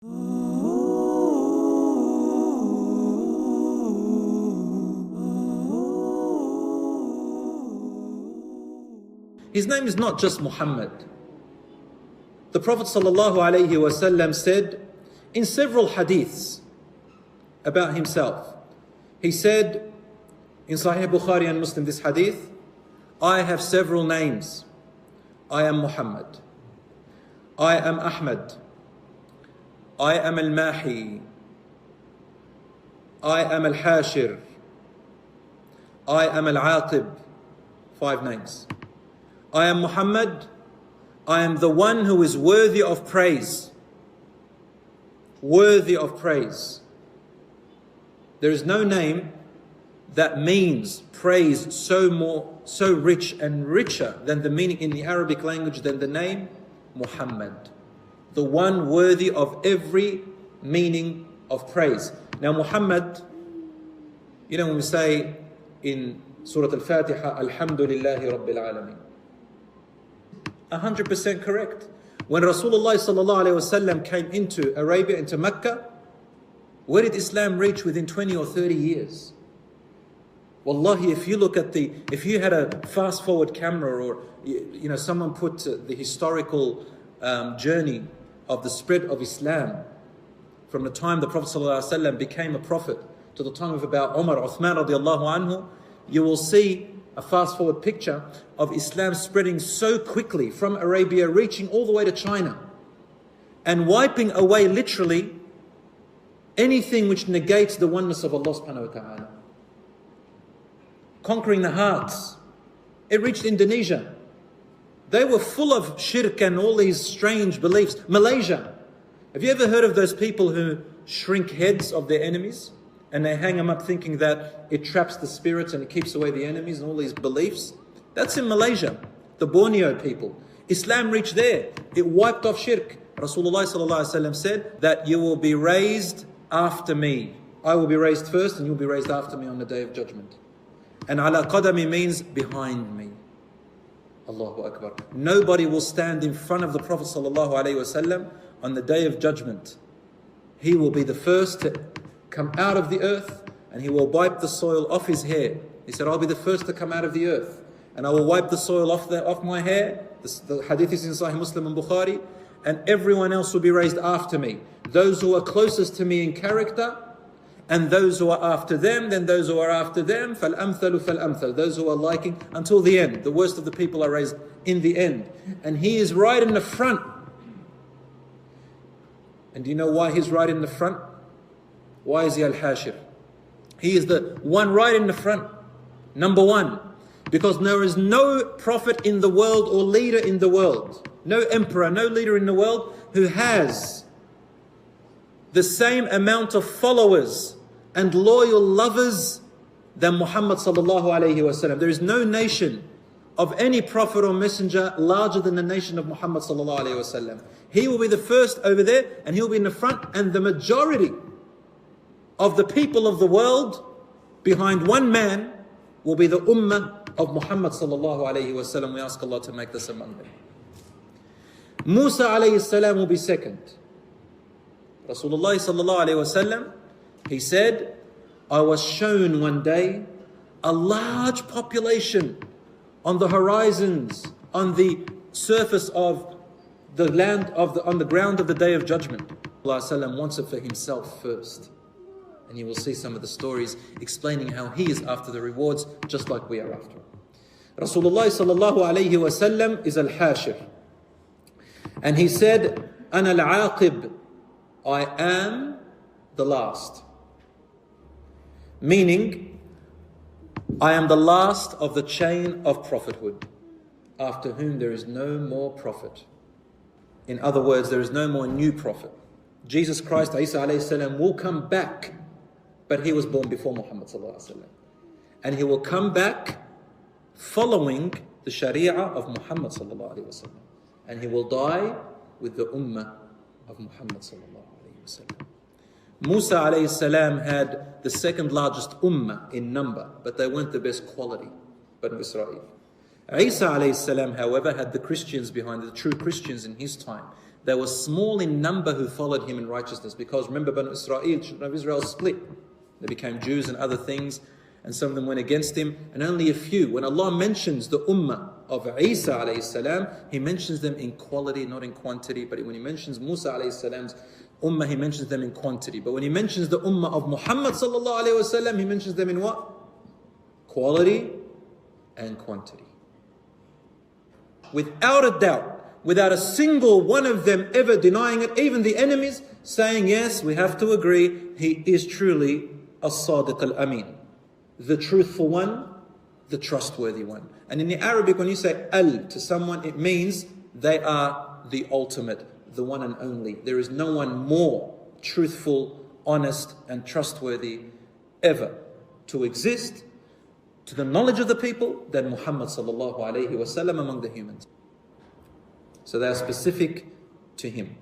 His name is not just Muhammad. The Prophet ﷺ said in several hadiths about himself, he said in Sahih Bukhari and Muslim, this hadith, I have several names. I am Muhammad. I am Ahmad. I am Al-Mahi. I am Al-Hashir. I am Al-Aqib. 5 names. I am Muhammad. I am the one who is worthy of praise. Worthy of praise. There is no name that means praise so rich and richer than the meaning in the Arabic language than the name Muhammad. The one worthy of every meaning of praise. Now Muhammad, you know when we say in Surah Al-Fatiha, Alhamdulillahi Rabbil Alameen. 100% correct. When Rasulullah sallallahu alayhi wasallam came into Arabia, into Mecca, where did Islam reach within 20 or 30 years? Wallahi, if you had a fast forward camera, or you know, someone put the historical journey of the spread of Islam from the time the Prophet ﷺ became a prophet to the time of about Umar, Uthman radiallahu anhu, you will see a fast forward picture of Islam spreading so quickly from Arabia, reaching all the way to China and wiping away literally anything which negates the oneness of Allah subhanahu wa ta'ala. Conquering the hearts. It reached Indonesia. They were full of shirk and all these strange beliefs. Malaysia. Have you ever heard of those people who shrink heads of their enemies? And they hang them up thinking that it traps the spirits and it keeps away the enemies and all these beliefs. That's in Malaysia. The Borneo people. Islam reached there. It wiped off shirk. Rasulullah ﷺ said that you will be raised after me. I will be raised first and you'll be raised after me on the day of judgment. And ala qadami means behind me. Allahu Akbar. Nobody will stand in front of the Prophet ﷺ on the day of judgment. He will be the first to come out of the earth and he will wipe the soil off his hair. He said, I'll be the first to come out of the earth and I will wipe the soil off my hair. The hadith is in Sahih Muslim and Bukhari. And everyone else will be raised after me. Those who are closest to me in character, and those who are after them, then those who are after them, فَالْأَمْثَلُ فَالْأَمْثَلُ. Those who are liking until the end. The worst of the people are raised in the end. And he is right in the front. And do you know why he's right in the front? Why is he Al-Hashir? He is the one right in the front. Number one. Because there is no prophet in the world or leader in the world, no emperor, no leader in the world who has the same amount of followers and loyal lovers than Muhammad sallallahu alayhi wasallam. There is no nation of any prophet or messenger larger than the nation of Muhammad sallallahu alayhi wasallam. He will be the first over there and he'll be in the front, and the majority of the people of the world behind one man will be the ummah of Muhammad sallallahu alayhi wasallam. We ask Allah to make this among them. Musa alayhi salam will be second. Rasulullah sallallahu alayhi wasallam, he said, I was shown one day a large population on the horizons, on the surface of the land, on the ground of the day of judgment. Allah wants it for himself first. And you will see some of the stories explaining how he is after the rewards, just like we are after. Rasulullah sallallahu alayhi wasallam is al-Hashir. And he said, Ana al-Aqib, I am the last. Meaning, I am the last of the chain of prophethood, after whom there is no more prophet. In other words, there is no more new prophet. Jesus Christ, Isa alayhi salam, will come back, but he was born before Muhammad sallallahu alayhi wasallam. And he will come back following the Sharia of Muhammad sallallahu alayhi wasallam. And he will die with the ummah of Muhammad sallallahu alayhi wasallam. Musa alayhi salam had the second largest ummah in number, but they weren't the best quality, Banu Israel. Isa alayhi salam, however, had the Christians behind, the true Christians in his time. They were small in number who followed him in righteousness, because remember, Banu Israel, children of Israel, split. They became Jews and other things, and some of them went against him, and only a few. When Allah mentions the ummah of Isa alayhi salam, He mentions them in quality, not in quantity. But when He mentions Musa alayhi salam's ummah, He mentions them in quantity. But when He mentions the ummah of Muhammad sallallahu alayhi wasallam, He mentions them in what? Quality and quantity. Without a doubt, without a single one of them ever denying it, even the enemies saying, yes, we have to agree, he is truly as-sadiq al-amin, the truthful one, the trustworthy one. And in the Arabic, when you say al to someone, it means they are the ultimate, the one and only. There is no one more truthful, honest, and trustworthy ever to exist to the knowledge of the people than Muhammad sallallahu alayhi wasallam among the humans. So they are specific to him.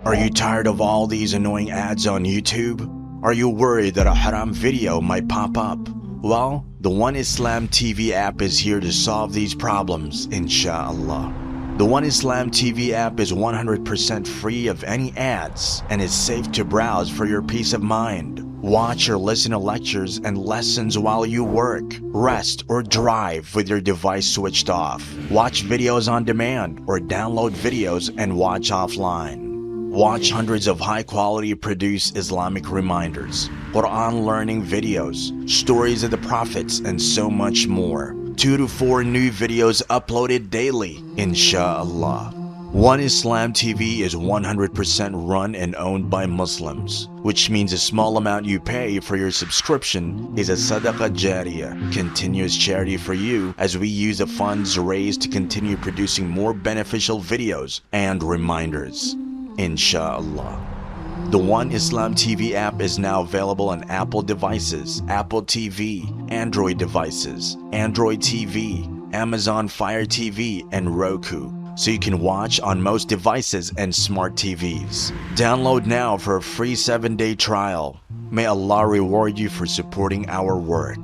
Are you tired of all these annoying ads on YouTube? Are you worried that a haram video might pop up? Well, the One Islam TV app is here to solve these problems, inshallah. The One Islam TV app is 100% free of any ads and is safe to browse for your peace of mind. Watch or listen to lectures and lessons while you work, rest, or drive with your device switched off. Watch videos on demand or download videos and watch offline. Watch hundreds of high-quality produced Islamic reminders, Quran learning videos, stories of the prophets, and so much more. 2 to 4 new videos uploaded daily, inshallah. One Islam TV is 100% run and owned by Muslims, which means a small amount you pay for your subscription is a SADAQAH JARIYAH, continuous charity for you, as we use the funds raised to continue producing more beneficial videos and reminders, inshallah. The One Islam TV app is now available on Apple devices, Apple TV, Android devices, Android TV, Amazon Fire TV, and Roku, so you can watch on most devices and smart TVs. Download now for a free 7-day trial. May Allah reward you for supporting our work.